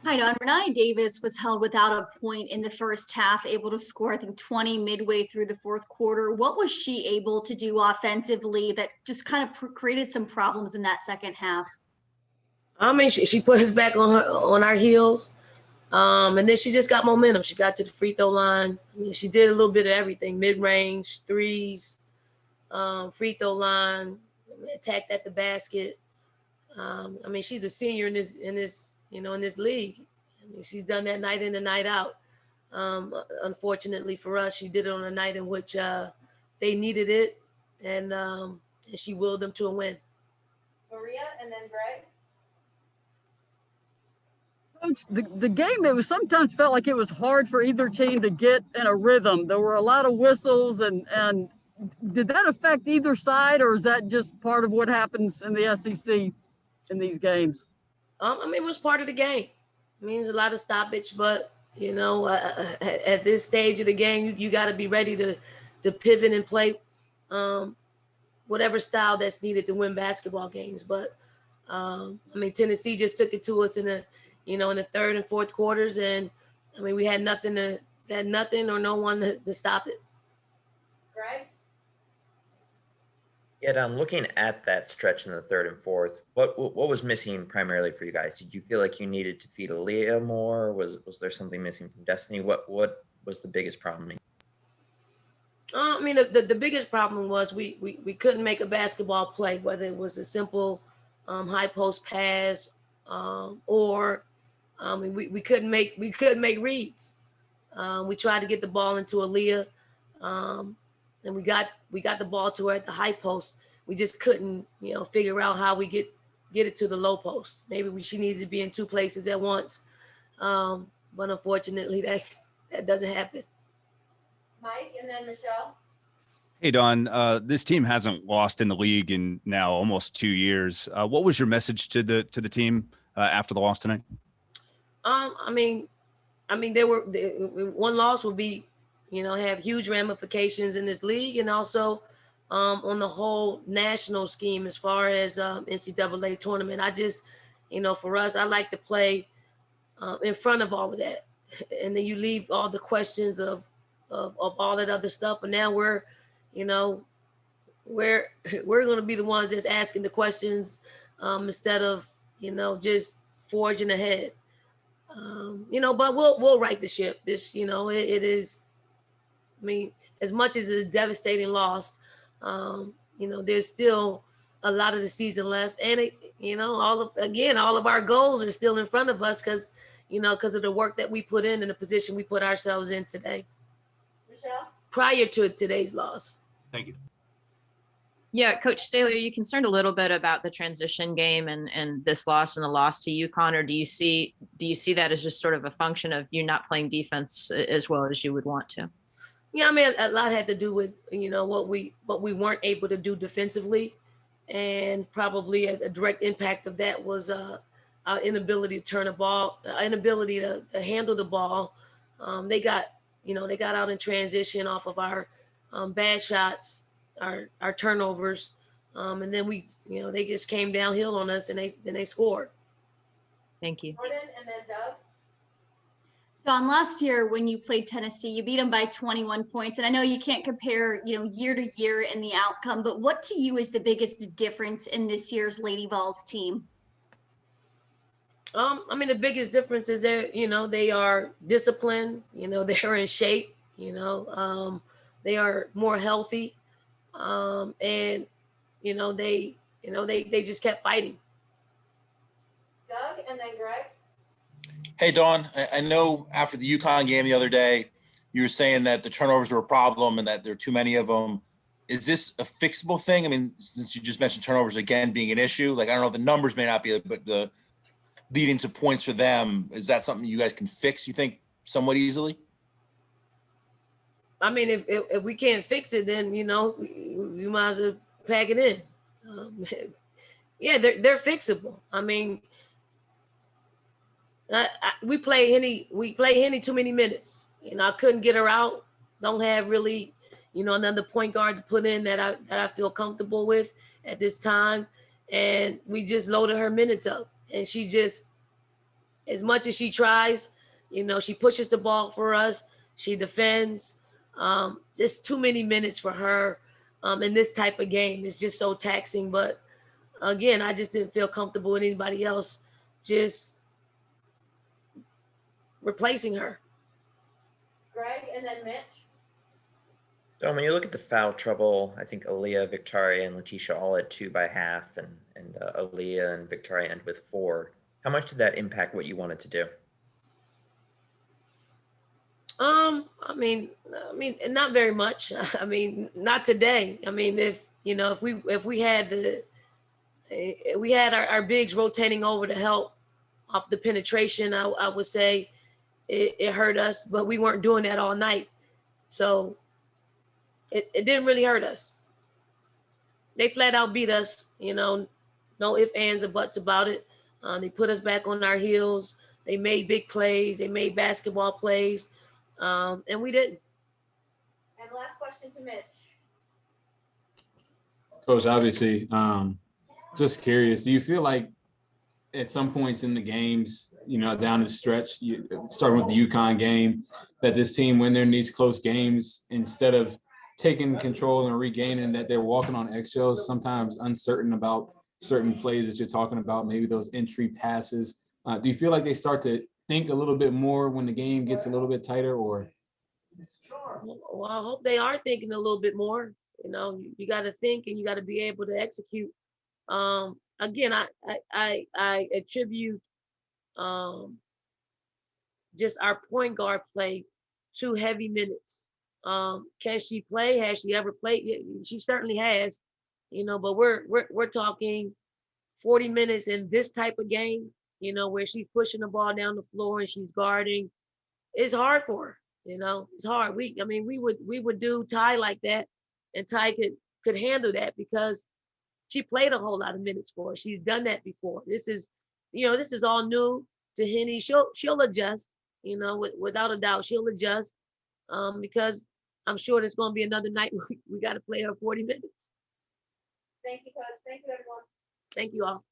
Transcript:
Hi, Don. Renai Davis was held without a point in the first half, able to score, I think, 20 midway through the fourth quarter. What was she able to do offensively that just kind of created some problems in that second half? I mean, she put us back on our heels, and then she just got momentum. She got to the free throw line. I mean, she did a little bit of everything: mid-range, threes, free throw line, attacked at the basket. I mean, she's a senior in this league. I mean, she's done that night in and night out. Unfortunately for us, she did it on a night in which they needed it, and she willed them to a win. Maria and then Greg. Coach, the game, it was sometimes felt like it was hard for either team to get in a rhythm. There were a lot of whistles, and did that affect either side, or is that just part of what happens in the SEC in these games? I mean, it was part of the game. It means a lot of stoppage, but at this stage of the game, you got to be ready to pivot and play whatever style that's needed to win basketball games. But I mean, Tennessee just took it to us in the third and fourth quarters, and I mean, we had nothing or no one to stop it. Greg? Yeah, I'm looking at that stretch in the third and fourth. What was missing primarily for you guys? Did you feel like you needed to feed Aaliyah more? Was there something missing from Destiny? What was the biggest problem? I mean, the biggest problem was we couldn't make a basketball play, whether it was a simple high post pass or we couldn't make reads. We tried to get the ball into Aaliyah, and we got the ball to her at the high post. We just couldn't figure out how we get it to the low post. Maybe she needed to be in two places at once, but unfortunately that doesn't happen. Mike and then Michelle. Hey, Dawn, this team hasn't lost in the league in now almost 2 years. What was your message to the team after the loss tonight? I mean, one loss would be, have huge ramifications in this league and also on the whole national scheme as far as NCAA tournament. I just, for us, I like to play in front of all of that, and then you leave all the questions of all that other stuff. But now we're going to be the ones that's asking the questions instead of just forging ahead. But we'll right the ship. This it is. I mean, as much as it's a devastating loss, there's still a lot of the season left, and all of our goals are still in front of us because of the work that we put in and the position we put ourselves in today. Michelle? Prior to today's loss. Thank you. Yeah, Coach Staley, are you concerned a little bit about the transition game and this loss and the loss to UConn, or do you see that as just sort of a function of you not playing defense as well as you would want to? Yeah, I mean, a lot had to do with what we weren't able to do defensively, and probably a direct impact of that was our inability to turn the ball, inability to handle the ball. They got out in transition off of our bad shots, our turnovers, and then they just came downhill on us, and they scored. Thank you. Jordan and then Doug. Don, last year when you played Tennessee, you beat them by 21 points. And I know you can't compare, year to year in the outcome, but what to you is the biggest difference in this year's Lady Vols team? I mean, the biggest difference is they are disciplined, they're in shape, they are more healthy. And they just kept fighting. Doug and then Greg. Hey, Dawn, I know after the UConn game the other day, you were saying that the turnovers were a problem and that there are too many of them. Is this a fixable thing? I mean, since you just mentioned turnovers again being an issue, like, I don't know, the numbers may not be, but the leading to points for them, is that something you guys can fix, you think, somewhat easily? I mean, if we can't fix it, then, we might as well pack it in. Yeah, they're fixable. I mean, we play Henny too many minutes. I couldn't get her out. Don't have really, another point guard to put in that I feel comfortable with at this time. And we just loaded her minutes up, and she just as much as she tries, she pushes the ball for us. She defends. Just too many minutes for her in this type of game. It's just so taxing. But again, I just didn't feel comfortable with anybody else just replacing her. Greg and then Mitch. So when you look at the foul trouble, I think Aaliyah, Victoria, and Letitia all had 2 by half, and Aaliyah and Victoria end with 4. How much did that impact what you wanted to do? I mean, not very much. I mean, not today. I mean, if we had our bigs rotating over to help off the penetration, I would say it hurt us, but we weren't doing that all night. So it didn't really hurt us. They flat out beat us, no ifs, ands, or buts about it. They put us back on our heels. They made big plays. They made basketball plays. And we didn't. And last question to Mitch. Coach, obviously, just curious, do you feel like at some points in the games, down the stretch, starting with the UConn game, that this team, when they're in these close games, instead of taking control and regaining, that they're walking on eggshells, sometimes uncertain about certain plays that you're talking about, maybe those entry passes? Do you feel like they start to think a little bit more when the game gets a little bit tighter, or? Well, I hope they are thinking a little bit more. You got to think and you got to be able to execute. Again, I attribute just our point guard play to heavy minutes. Can she play? Has she ever played? She certainly has. But we're talking 40 minutes in this type of game. Where she's pushing the ball down the floor and she's guarding. It's hard for her. It's hard. We would do Ty like that, and Ty could handle that because she played a whole lot of minutes for us. She's done that before. This is all new to Henny. She'll adjust, without a doubt, she'll adjust because I'm sure there's going to be another night we got to play her 40 minutes. Thank you, Coach. Thank you, everyone. Thank you all.